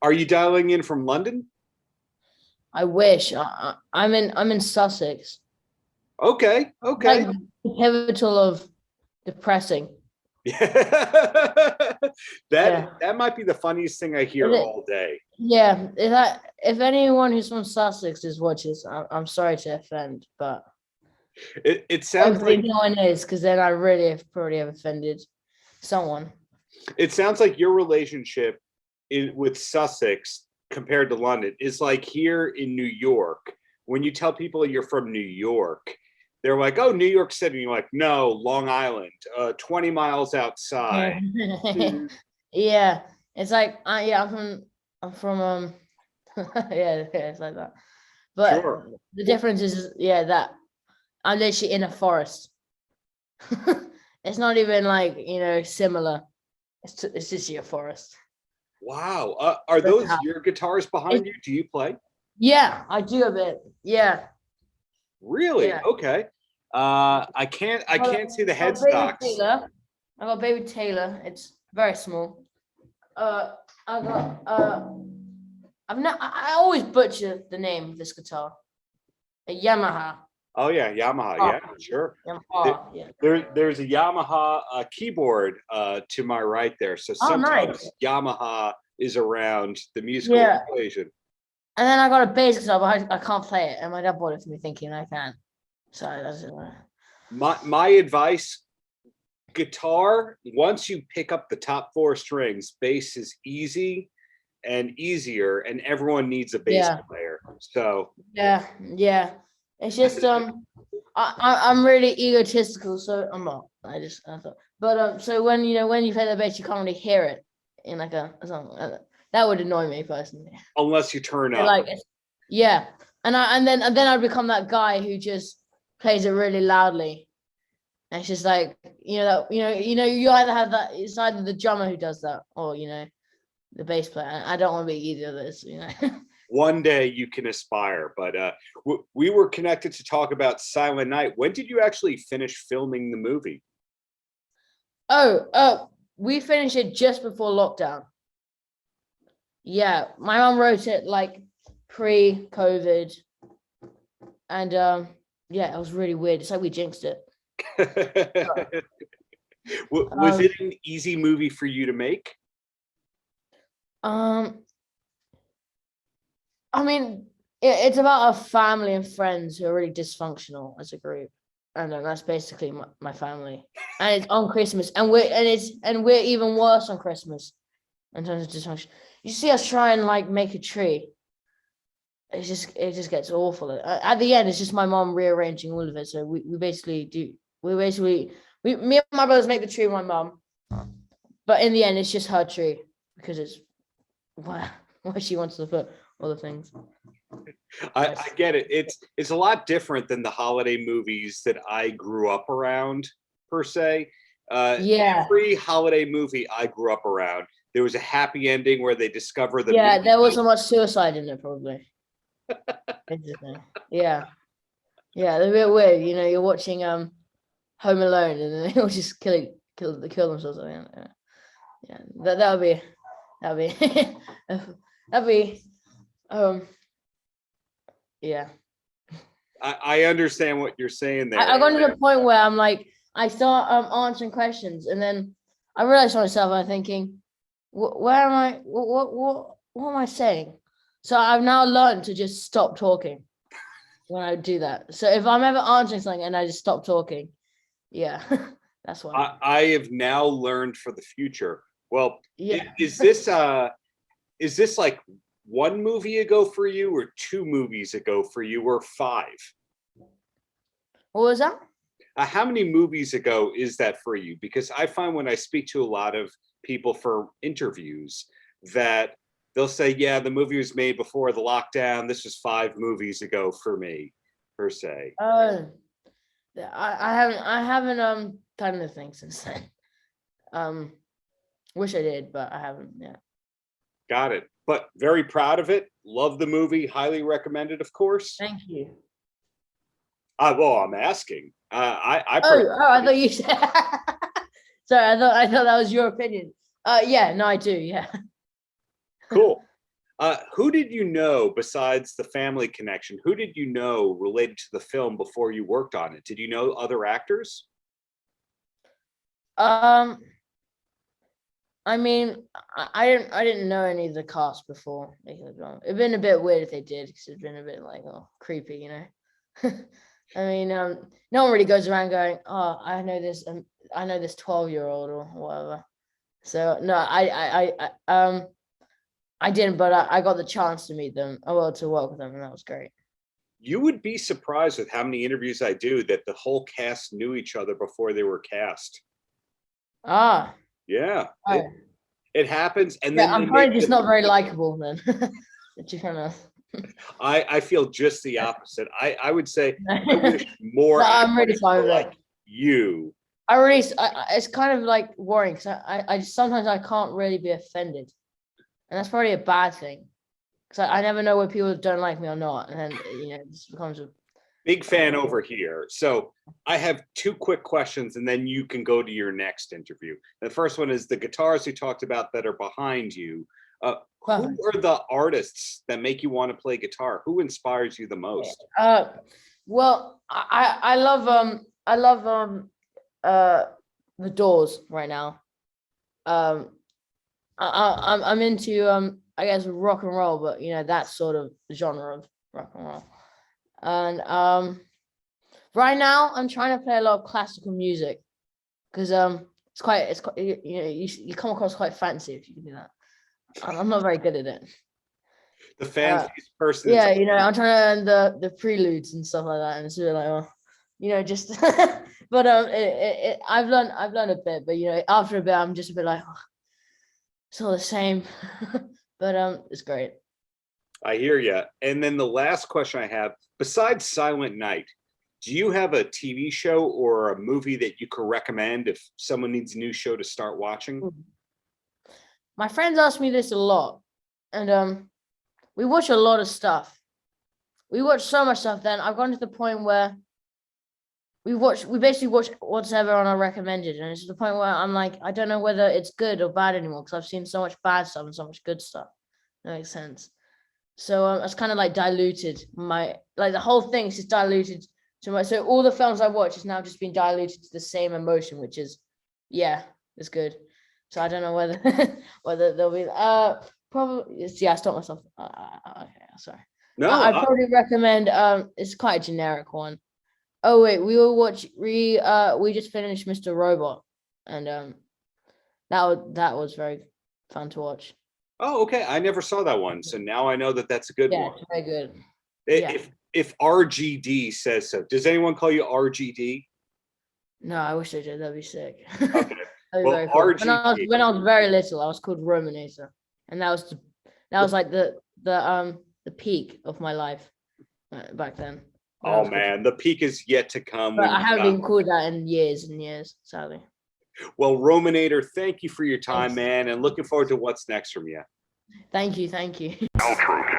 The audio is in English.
Are you dialing in from London? I wish. I'm in Sussex. Okay, Like okay. the pivotal of depressing. that Yeah. that might be the funniest thing I Is hear it? all day. Yeah. If anyone who's from Sussex is watches, I'm sorry to offend, but It sounds hopefully like no one is, because then I really have probably have offended someone. your relationship with Sussex compared to London is like here in New York. When you tell people you're from New York, they're like, "Oh, New York City." And you're like, "No, Long Island, 20 miles outside." Yeah. Yeah. It's like yeah, I'm from yeah, it's like that. But Sure. the Well, difference is yeah, that I'm literally in a forest. It's not even like, similar. It's just your forest. wow. Are That's those how your guitars behind it, you? Do you play? yeah, I do a bit. Yeah, Really? yeah. Okay. I can't see the Got baby headstocks. Taylor. I got baby Taylor. It's very small. I got I always butcher the name of this guitar. A Yamaha. Oh yeah, Yamaha. Oh, Yeah, sure. There, Yamaha. Yeah. there's a Yamaha keyboard to my right there. So Oh, sometimes nice. Yamaha is around the musical Yeah. equation. And then I got a bass guitar, but I can't play it. And my dad bought it for me, thinking I can. So that's it. My advice: guitar. Once you pick up the top four strings, bass is easy and easier, and everyone needs a bass Yeah. player. So Yeah. Yeah. It's just I'm really egotistical, so I'm not. I thought, but so when you play the bass, you can't really hear it in like a song. That would annoy me personally. unless you turn But up. like, yeah, and then I become that guy who just plays it really loudly. And it's just like you either have that. It's either the drummer who does that, or the bass player. I don't want to be either of those. One day you can aspire. But we were connected to talk about Silent Night. When did you actually finish filming the movie? We finished it just before lockdown. Yeah, my mom wrote it like pre-COVID, and yeah, it was really weird. It's like we jinxed it. Was Um, it an easy movie for you to make? um, I mean, it's about a family and friends who are really dysfunctional as a group, and that's basically my family. And it's on Christmas, and we're even worse on Christmas in terms of dysfunction. You see us try and like make a tree. It just gets awful. At the end, it's just my mom rearranging all of it. So we basically do. Me and my brothers make the tree with my mom, but in the end, it's just her tree because it's where she wants to put all the things. I get it. It's a lot different than the holiday movies that I grew up around, per se. Yeah, Every holiday movie I grew up around, there was a happy ending where they discover the yeah. meat. There wasn't much suicide in it, probably. Interesting. Yeah, yeah. They're a bit weird. You're watching Home Alone, and then they all just kill themselves. Yeah, yeah. That would be that'd be yeah. I understand what you're saying there. I got to the point where I'm like, I start answering questions, and then I realize to myself, I'm thinking, where am I? What am I saying? So I've now learned to just stop talking when I do that. So if I'm ever answering something and I just stop talking, yeah, that's why. I have now learned for the future. Well, Yeah. is this like one movie ago for you, or two movies ago for you, or five? What was that? How many movies ago is that for you? Because I find when I speak to a lot of people for interviews that they'll say, yeah, the movie was made before the lockdown. This was 5 movies ago for me, per se. I haven't done anything since then. Um, wish I did, but I haven't. Yeah. Got it. But very proud of it. Love the movie. Highly recommended, of course. Thank you. Well, I'm asking. I I thought you said. Sorry, I thought that was your opinion. Yeah, no, I do. Yeah. cool. Who did you know besides the family connection? Who did you know related to the film before you worked on it? Did you know other actors? Um, I mean, I didn't know any of the cast before. It'd been a bit weird if they did, because it'd been a bit like, oh, creepy, you know. I mean, no one really goes around going, oh, I know this 12-year-old or whatever. So no, I didn't, but I got the chance to meet them, to work with them, and that was great. You would be surprised with how many interviews I do that the whole cast knew each other before they were cast. Ah, Yeah, oh. it happens. And yeah, then I'm probably just not very likable then. That you kind of. I feel just the opposite. I would say I wish more. No, I'm really actors fine were with like it. you. It's kind of like worrying, because I sometimes I can't really be offended, and that's probably a bad thing, because I never know whether people don't like me or not, and then it just becomes a Big fan over here. So I have two quick questions, and then you can go to your next interview. The first one is the guitars you talked about that are behind you. Who are the artists that make you want to play guitar? Who inspires you the most? Well, I love the Doors right now. I'm into I guess rock and roll, but that sort of genre of rock and roll. And right now I'm trying to play a lot of classical music, because it's quite you come across quite fancy if you can do that. I'm not very good at it. The fanciest person. Yeah, I'm trying to learn the preludes and stuff like that, and it's really like, just. But I've learned a bit, but after a bit I'm just a bit like, oh, it's all the same. But it's great. I hear you. And then the last question I have, besides Silent Night, do you have a TV show or a movie that you could recommend if someone needs a new show to start watching? My friends ask me this a lot, and we watch a lot of stuff. We watch so much stuff. Then I've gone to the point where we basically watch whatever on our recommended, and it's to the point where I'm like, I don't know whether it's good or bad anymore, because I've seen so much bad stuff and so much good stuff. That makes sense. So it's kind of like diluted the whole thing is just diluted to my. So all the films I watch is now just being diluted to the same emotion, which is, yeah, it's good. So I don't know whether whether there'll be probably. Yeah, I stopped myself. Okay, sorry. No, I'd probably recommend. It's quite a generic one. Oh wait, we just finished Mr. Robot, and that was very fun to watch. Oh, okay. I never saw that one, so now I know that that's a good one. Yeah, it's very good. If RGD says so, does anyone call you RGD? No, I wish they did. That'd be sick. Okay. That'd be Well, very cool. RGD. When I was very little, I was called Romanator, and that was like the peak of my life back then. Oh man, the peak is yet to come. But I haven't been called that in years and years, sadly. Well, Romanator, thank you for your time, man, and looking forward to what's next from you. Thank you. Paltrocast.